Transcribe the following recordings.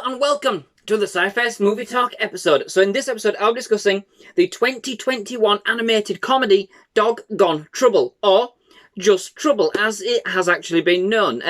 and welcome to the SciFirst MovieTalk episode. So in this episode, I'll be discussing the 2021 animated comedy Dogg Gone Trouble, or just Trouble as it has actually been known,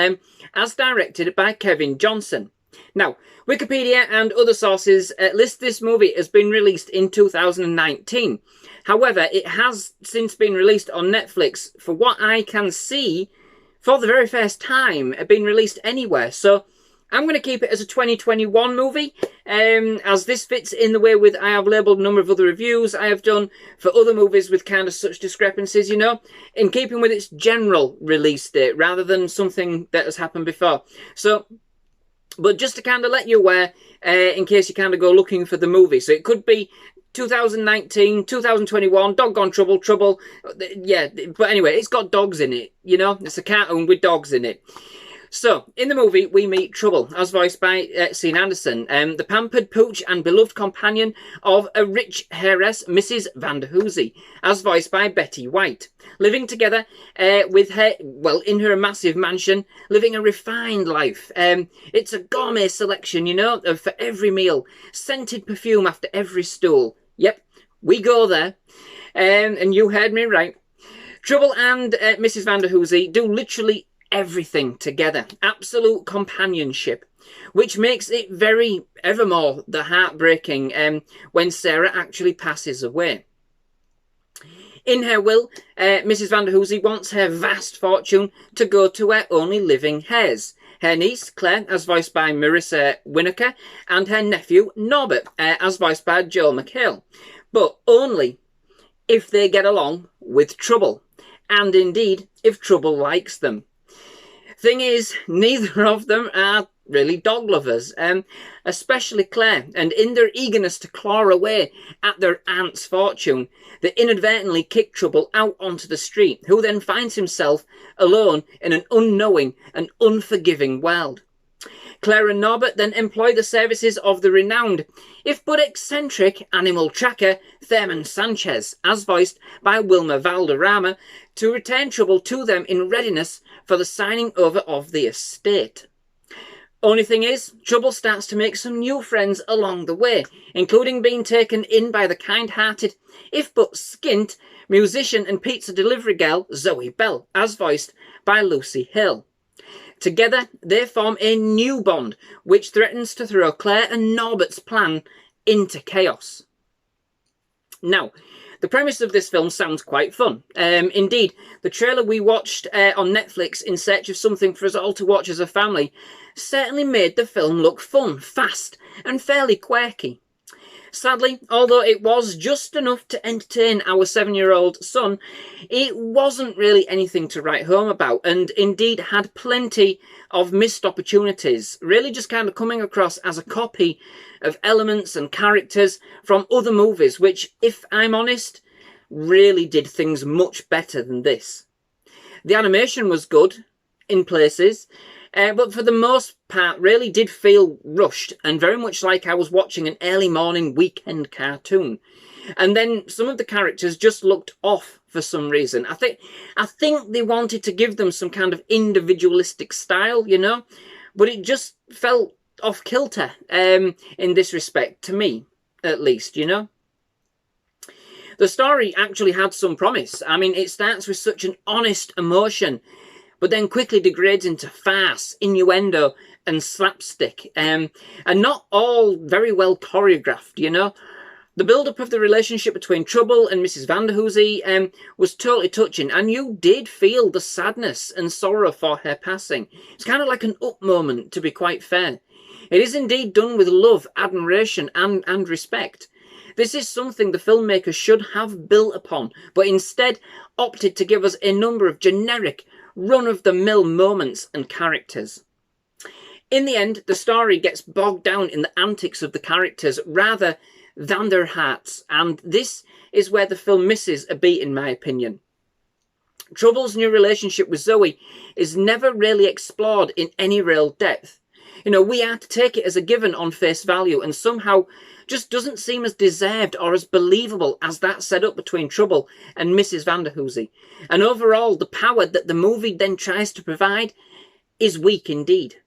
as directed by Kevin Johnson. Now, Wikipedia and other sources list this movie as being released in 2019. However, it has since been released on Netflix, for what I can see, for the very first time, being released anywhere. So I'm going to keep it as a 2021 movie, as this fits in the way with I have labelled a number of other reviews I have done for other movies with kind of such discrepancies, you know, in keeping with its general release date rather than something that has happened before. So, but just to kind of let you aware, in case you kind of go looking for the movie. So it could be 2019, 2021, Dogg Gone Trouble, yeah, but anyway, it's got dogs in it, you know, it's a cartoon with dogs in it. So, in the movie, we meet Trouble, as voiced by Sean Anderson, the pampered pooch and beloved companion of a rich heiress, Mrs. Vanderhoosie, as voiced by Betty White, living together with her, well, in her massive mansion, living a refined life. It's a gourmet selection, you know, for every meal, scented perfume after every stool. Yep, we go there, and you heard me right. Trouble and Mrs. Vanderhoosie do literally everything together, absolute companionship, which makes it very evermore the heartbreaking when Sarah actually passes away. In her will, Mrs. Vanderhoosie wants her vast fortune to go to her only living heirs, her niece Claire, as voiced by Marissa Winokur, and her nephew Norbert, as voiced by Joel McHale, but only if they get along with Trouble, and indeed if Trouble likes them. Thing is, neither of them are really dog lovers, especially Claire, and in their eagerness to claw away at their aunt's fortune, they inadvertently kick Trouble out onto the street, who then finds himself alone in an unknowing and unforgiving world. Claire and Norbert then employ the services of the renowned, if but eccentric, animal tracker Thurman Sanchez, as voiced by Wilmer Valderrama, to return Trouble to them in readiness for the signing over of the estate. Only thing is, Trouble starts to make some new friends along the way, including being taken in by the kind-hearted, if but skint, musician and pizza delivery girl Zoe Bell, as voiced by Lucy Hale. Together, they form a new bond, which threatens to throw Claire and Norbert's plan into chaos. Now, the premise of this film sounds quite fun. Indeed, the trailer we watched on Netflix in search of something for us all to watch as a family certainly made the film look fun, fast, and fairly quirky. Sadly, although it was just enough to entertain our 7-year-old son, it wasn't really anything to write home about, and indeed had plenty of missed opportunities, really just kind of coming across as a copy of elements and characters from other movies, which, if I'm honest, really did things much better than this. The animation was good in places, but for the most part really did feel rushed and very much like I was watching an early morning weekend cartoon. And then some of the characters just looked off for some reason. I think they wanted to give them some kind of individualistic style, you know, but it just felt off kilter in this respect, to me at least, you know. The story actually had some promise. I mean, it starts with such an honest emotion, but then quickly degrades into farce, innuendo, and slapstick. And not all very well choreographed, you know. The build-up of the relationship between Trouble and Mrs. Vanderhoosie was totally touching, and you did feel the sadness and sorrow for her passing. It's kind of like an up moment, to be quite fair. It is indeed done with love, admiration, and respect. This is something the filmmakers should have built upon, but instead opted to give us a number of generic, run-of-the-mill moments and characters. In the end, the story gets bogged down in the antics of the characters rather than their hearts, and this is where the film misses a beat in my opinion. Trouble's new relationship with Zoe is never really explored in any real depth. You know, we are to take it as a given on face value, and somehow just doesn't seem as deserved or as believable as that set up between Trouble and Mrs. Vanderhoosie. And overall, the power that the movie then tries to provide is weak indeed.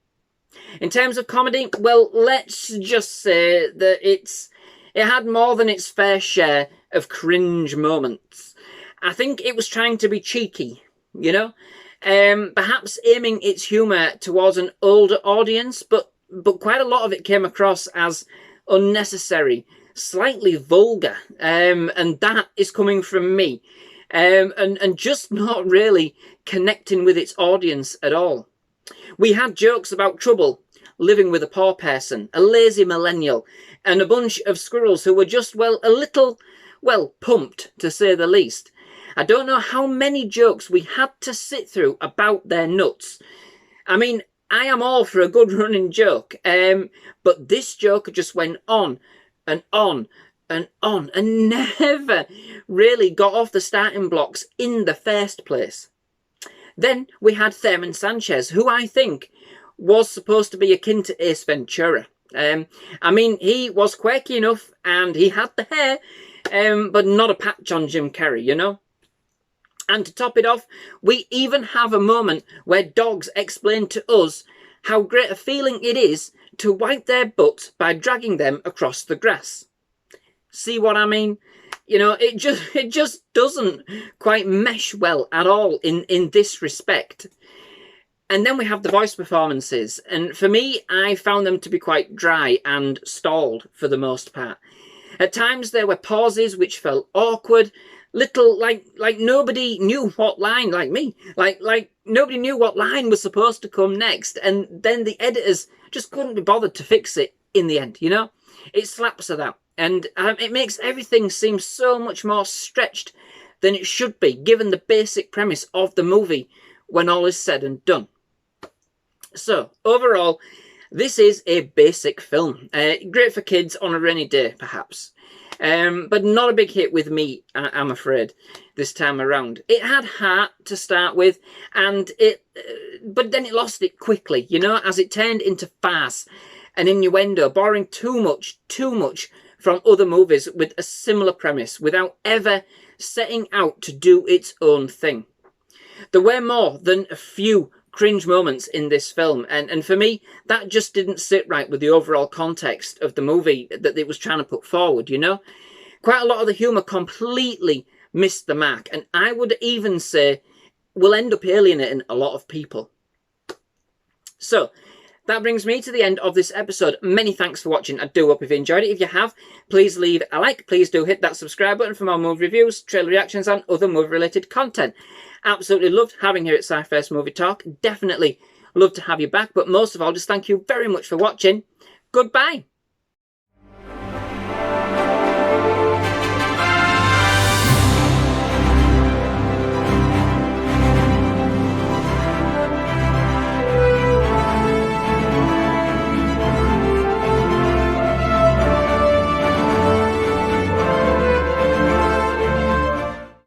In terms of comedy, well, let's just say that it had more than its fair share of cringe moments. I think it was trying to be cheeky, you know? Perhaps aiming its humour towards an older audience, but quite a lot of it came across as unnecessary, slightly vulgar, and that is coming from me, and just not really connecting with its audience at all. We had jokes about trouble, living with a poor person, a lazy millennial, and a bunch of squirrels who were just, well, a little, well, pumped, to say the least. I don't know how many jokes we had to sit through about their nuts. I mean, I am all for a good running joke, but this joke just went on and on and on and never really got off the starting blocks in the first place. Then we had Thurman Sanchez, who I think was supposed to be akin to Ace Ventura. I mean, he was quirky enough and he had the hair, but not a patch on Jim Carrey, you know? And to top it off, we even have a moment where dogs explain to us how great a feeling it is to wipe their butts by dragging them across the grass. See what I mean? You know, it just doesn't quite mesh well at all in this respect. And then we have the voice performances. And for me, I found them to be quite dry and stalled for the most part. At times there were pauses which felt awkward, little like nobody knew what line, like me, like nobody knew what line was supposed to come next, and then the editors just couldn't be bothered to fix it in the end, you know? It slaps at that, and it makes everything seem so much more stretched than it should be, given the basic premise of the movie when all is said and done. So, overall, this is a basic film. Great for kids on a rainy day, perhaps. But not a big hit with me, I'm afraid, this time around. It had heart to start with, and but then it lost it quickly, you know, as it turned into farce and innuendo, borrowing too much from other movies with a similar premise, without ever setting out to do its own thing. There were more than a few cringe moments in this film, and for me that just didn't sit right with the overall context of the movie that it was trying to put forward, you know. Quite a lot of the humour completely missed the mark, and I would even say will end up alienating a lot of people. So that brings me to the end of this episode. Many thanks for watching. I do hope you've enjoyed it. If you have, please leave a like. Please do hit that subscribe button for more movie reviews, trailer reactions and other movie related content. Absolutely loved having here at SciFirst Movie Talk. Definitely love to have you back. But most of all, just thank you very much for watching. Goodbye.